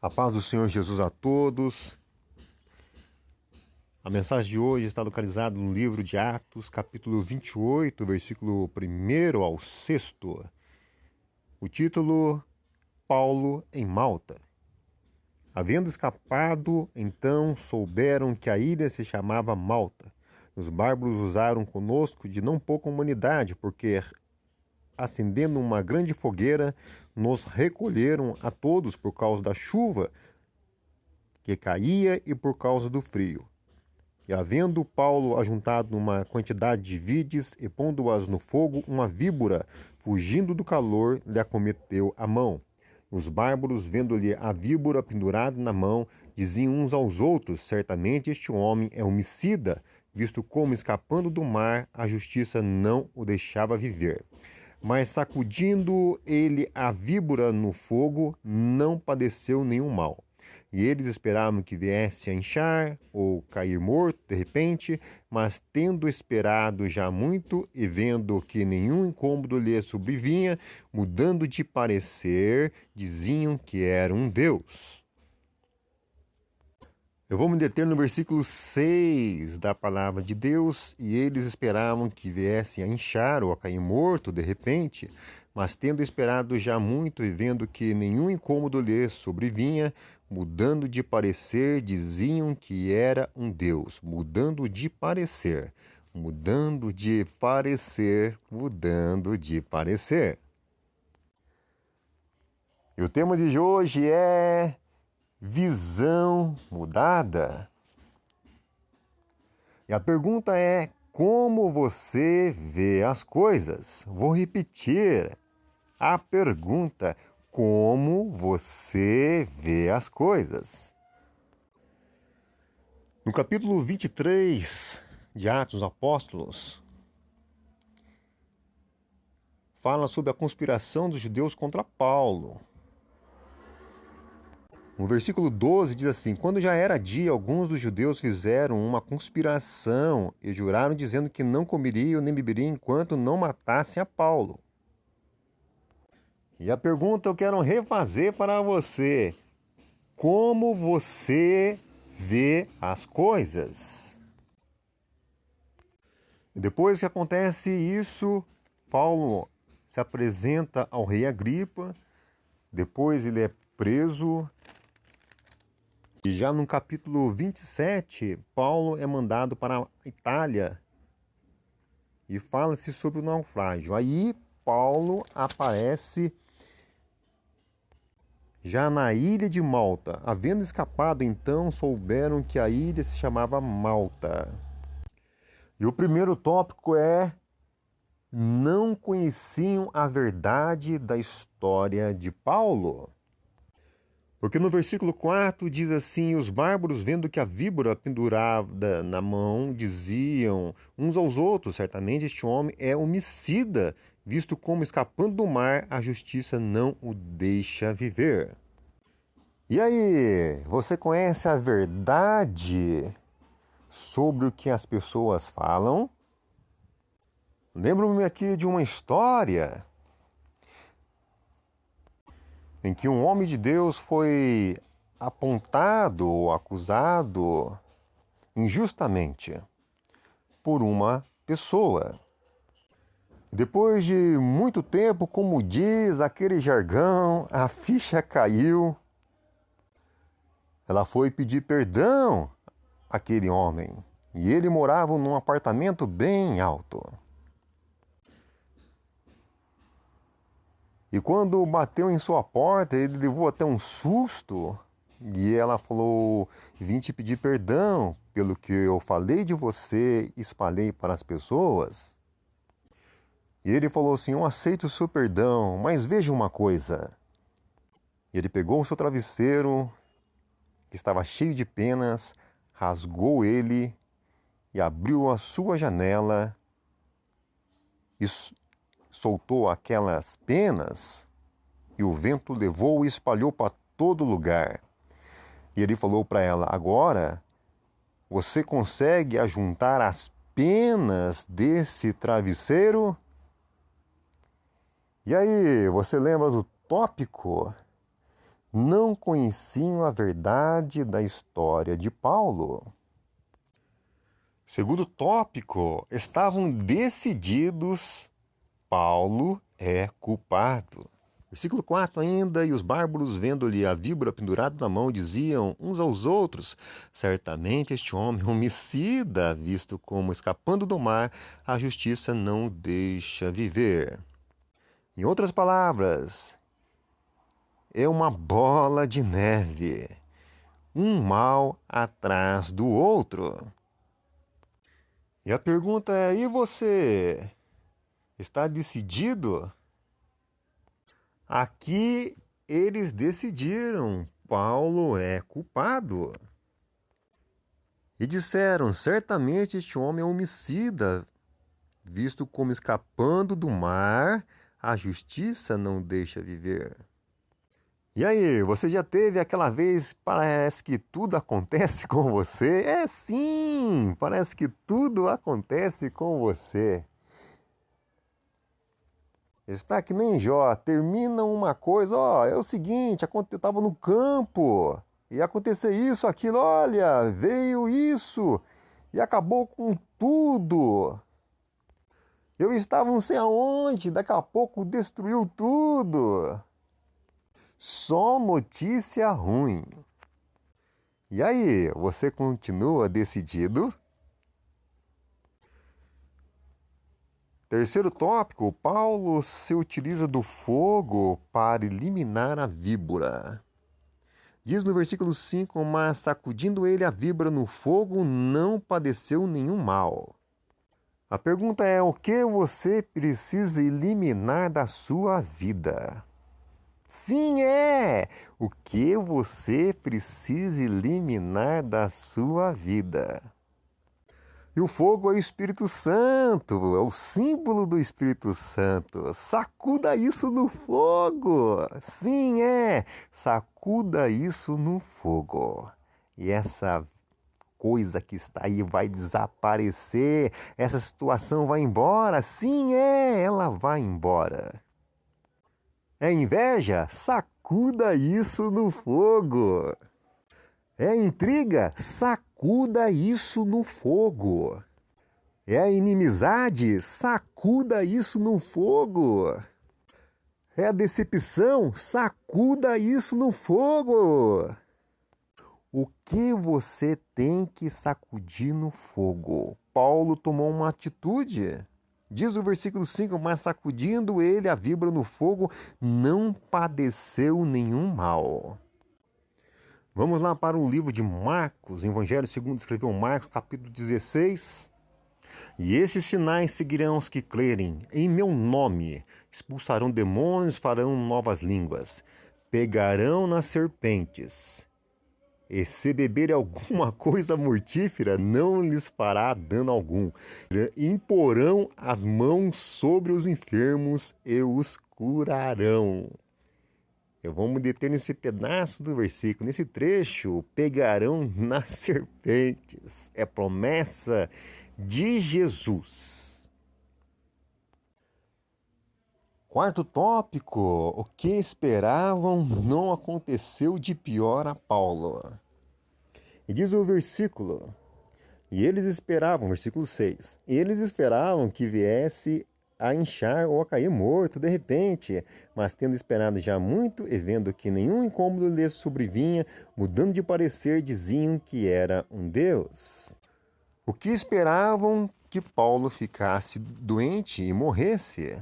A paz do Senhor Jesus a todos. A mensagem de hoje está localizada no livro de Atos, capítulo 28, versículo 1 ao 6. O título: Paulo em Malta. Havendo escapado, então souberam que a ilha se chamava Malta. Os bárbaros usaram conosco de não pouca humanidade, porque, acendendo uma grande fogueira, nos recolheram a todos por causa da chuva que caía e por causa do frio. E havendo Paulo ajuntado uma quantidade de vides e pondo-as no fogo, uma víbora, fugindo do calor, lhe acometeu a mão. Os bárbaros, vendo-lhe a víbora pendurada na mão, diziam uns aos outros: certamente este homem é homicida, visto como, escapando do mar, a justiça não o deixava viver. Mas, sacudindo ele a víbora no fogo, não padeceu nenhum mal. E eles esperavam que viesse a inchar ou cair morto de repente, mas tendo esperado já muito e vendo que nenhum incômodo lhe sobrevinha, mudando de parecer, diziam que era um Deus. Eu vou me deter no versículo 6 da palavra de Deus. E eles esperavam que viesse a inchar ou a cair morto de repente, mas tendo esperado já muito e vendo que nenhum incômodo lhe sobrevinha, mudando de parecer, diziam que era um Deus. Mudando de parecer, mudando de parecer, mudando de parecer. E o tema de hoje é visão mudada. E a pergunta é: como você vê as coisas? Vou repetir a pergunta: como você vê as coisas? No capítulo 23 de Atos dos Apóstolos, fala sobre a conspiração dos judeus contra Paulo. No versículo 12 diz assim: quando já era dia, alguns dos judeus fizeram uma conspiração e juraram, dizendo que não comeriam nem beberiam enquanto não matassem a Paulo. E a pergunta eu quero refazer para você: como você vê as coisas? E depois que acontece isso, Paulo se apresenta ao rei Agripa, depois ele é preso. E já no capítulo 27, Paulo é mandado para a Itália e fala-se sobre o naufrágio. Aí Paulo aparece já na ilha de Malta. Havendo escapado, então souberam que a ilha se chamava Malta. E o primeiro tópico é: não conheciam a verdade da história de Paulo. Porque no versículo 4 diz assim: os bárbaros, vendo que a víbora pendurada na mão, diziam uns aos outros: certamente este homem é homicida, visto como, escapando do mar, a justiça não o deixa viver. E aí, você conhece a verdade sobre o que as pessoas falam? Lembro-me aqui de uma história em que um homem de Deus foi apontado ou acusado injustamente por uma pessoa. Depois de muito tempo, como diz aquele jargão, a ficha caiu. Ela foi pedir perdão àquele homem. E ele morava num apartamento bem alto. E quando bateu em sua porta, ele levou até um susto. E ela falou: vim te pedir perdão pelo que eu falei de você e espalhei para as pessoas. E ele falou assim: eu aceito o seu perdão, mas veja uma coisa. E ele pegou o seu travesseiro, que estava cheio de penas, rasgou ele e abriu a sua janela e soltou aquelas penas, e o vento levou e espalhou para todo lugar. E ele falou para ela: agora você consegue ajuntar as penas desse travesseiro? E aí, você lembra do tópico? não conheciam a verdade da história de Paulo. Segundo tópico, estavam decididos: Paulo é culpado. Versículo 4 ainda, e os bárbaros, vendo-lhe a víbora pendurada na mão, diziam uns aos outros: certamente este homem é homicida, visto como escapando do mar, a justiça não o deixa viver. Em outras palavras, é uma bola de neve, um mal atrás do outro. E a pergunta é: e você? Está decidido? Aqui eles decidiram: Paulo é culpado. E disseram: certamente este homem é homicida, visto como escapando do mar, a justiça não deixa viver. E aí, você já teve aquela vez, parece que tudo acontece com você? É sim, parece que tudo acontece com você. Está que nem Jó, termina uma coisa, é o seguinte, eu estava no campo, e aconteceu isso, aquilo, olha, veio isso, e acabou com tudo. Eu estava não sei aonde, daqui a pouco destruiu tudo. Só notícia ruim. E aí, você continua decidido? Terceiro tópico, Paulo se utiliza do fogo para eliminar a víbora. Diz no versículo 5, mas sacudindo ele a víbora no fogo, não padeceu nenhum mal. A pergunta é: o que você precisa eliminar da sua vida? Sim, é! O que você precisa eliminar da sua vida? E o fogo é o Espírito Santo, é o símbolo do Espírito Santo. Sacuda isso no fogo. Sim, é. Sacuda isso no fogo. E essa coisa que está aí vai desaparecer. Essa situação vai embora. Sim, é. Ela vai embora. É inveja? Sacuda isso no fogo. É intriga? Sacuda isso no fogo. É inimizade? Sacuda isso no fogo. É a decepção? Sacuda isso no fogo. O que você tem que sacudir no fogo? Paulo tomou uma atitude. Diz o versículo 5, mas sacudindo ele a víbora no fogo, não padeceu nenhum mal. Vamos lá para o livro de Marcos, Evangelho segundo escreveu Marcos, capítulo 16. E esses sinais seguirão os que crerem. Em meu nome expulsarão demônios, farão novas línguas, pegarão nas serpentes. E se beberem alguma coisa mortífera, não lhes fará dano algum. Imporão as mãos sobre os enfermos e os curarão. Eu vou me deter nesse pedaço do versículo, nesse trecho: pegarão nas serpentes. É promessa de Jesus. Quarto tópico: o que esperavam não aconteceu de pior a Paulo. E diz o versículo: e eles esperavam, versículo 6, eles esperavam que viesse a inchar ou a cair morto de repente, mas tendo esperado já muito e vendo que nenhum incômodo lhes sobrevinha, mudando de parecer, diziam que era um Deus. O que esperavam? Que Paulo ficasse doente e morresse.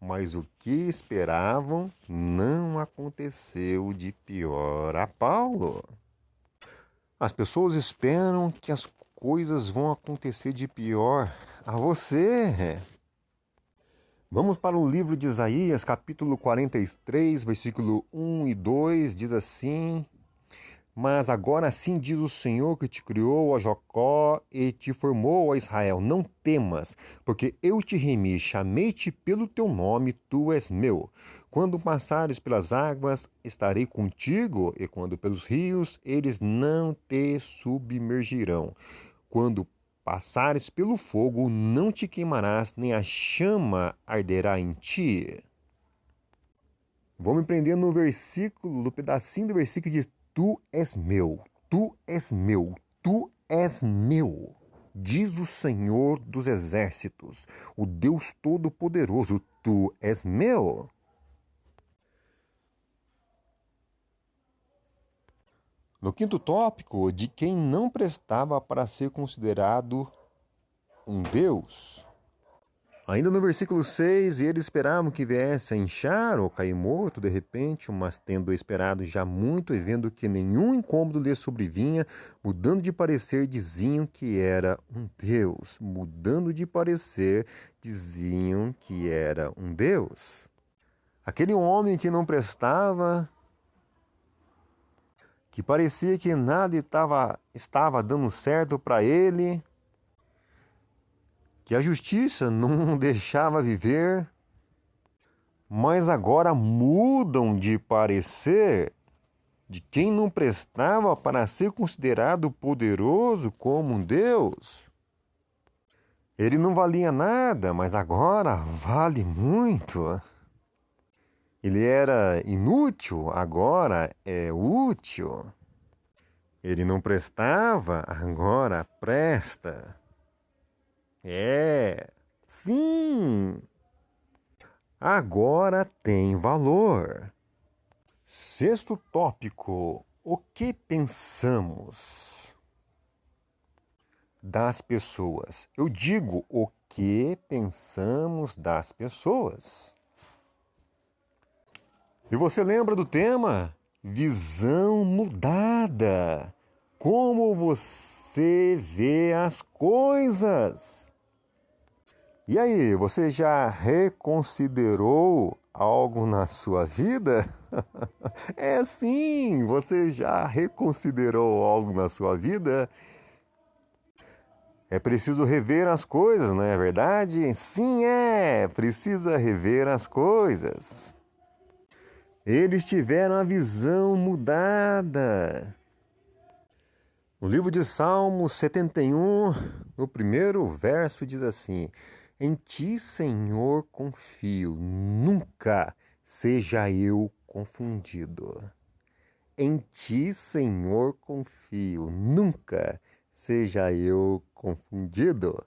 Mas o que esperavam não aconteceu de pior a Paulo. As pessoas esperam que as coisas vão acontecer de pior a você. Vamos para o livro de Isaías, capítulo 43, versículo 1 e 2, diz assim: mas agora sim diz o Senhor que te criou, ó Jacó, e te formou, ó Israel: não temas, porque eu te remi, chamei-te pelo teu nome, tu és meu. Quando passares pelas águas, estarei contigo, e quando pelos rios, eles não te submergirão. Quando passares pelo fogo, não te queimarás, nem a chama arderá em ti. Vou me prender no versículo, no pedacinho do versículo de Tu és meu, Tu és meu, Tu és meu, diz o Senhor dos Exércitos, o Deus Todo-Poderoso, Tu és meu. No quinto tópico, de quem não prestava para ser considerado um Deus. Ainda no versículo 6, eles esperavam que viesse a inchar ou cair morto de repente, mas tendo esperado já muito e vendo que nenhum incômodo lhe sobrevinha, mudando de parecer, diziam que era um Deus. Mudando de parecer, diziam que era um Deus. Aquele homem que não prestava, que parecia que nada estava dando certo para ele, que a justiça não deixava viver, mas agora mudam de parecer, de quem não prestava para ser considerado poderoso como um Deus. Ele não valia nada, mas agora vale muito. Ele era inútil, agora é útil. Ele não prestava, agora presta. Sim, agora tem valor. Sexto tópico, o que pensamos das pessoas? Eu digo, o que pensamos das pessoas? E você lembra do tema? Visão mudada. Como você vê as coisas? E aí, você já reconsiderou algo na sua vida? Sim, você já reconsiderou algo na sua vida? É preciso rever as coisas, não é verdade? Sim, precisa rever as coisas. Eles tiveram a visão mudada. No livro de Salmos 71, no primeiro verso diz assim: Em ti, Senhor, confio, nunca seja eu confundido. Em ti, Senhor, confio, nunca seja eu confundido.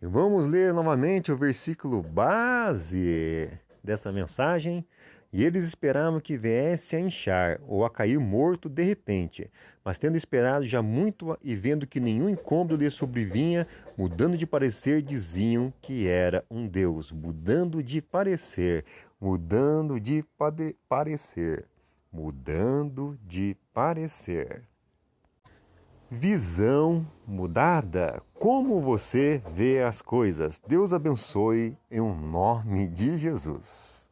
E vamos ler novamente o versículo base dessa mensagem. E eles esperavam que viesse a inchar ou a cair morto de repente, mas tendo esperado já muito e vendo que nenhum incômodo lhe sobrevinha, mudando de parecer, diziam que era um Deus. Mudando de parecer, mudando de parecer, mudando de parecer. Visão mudada. Como você vê as coisas? Deus abençoe em nome de Jesus.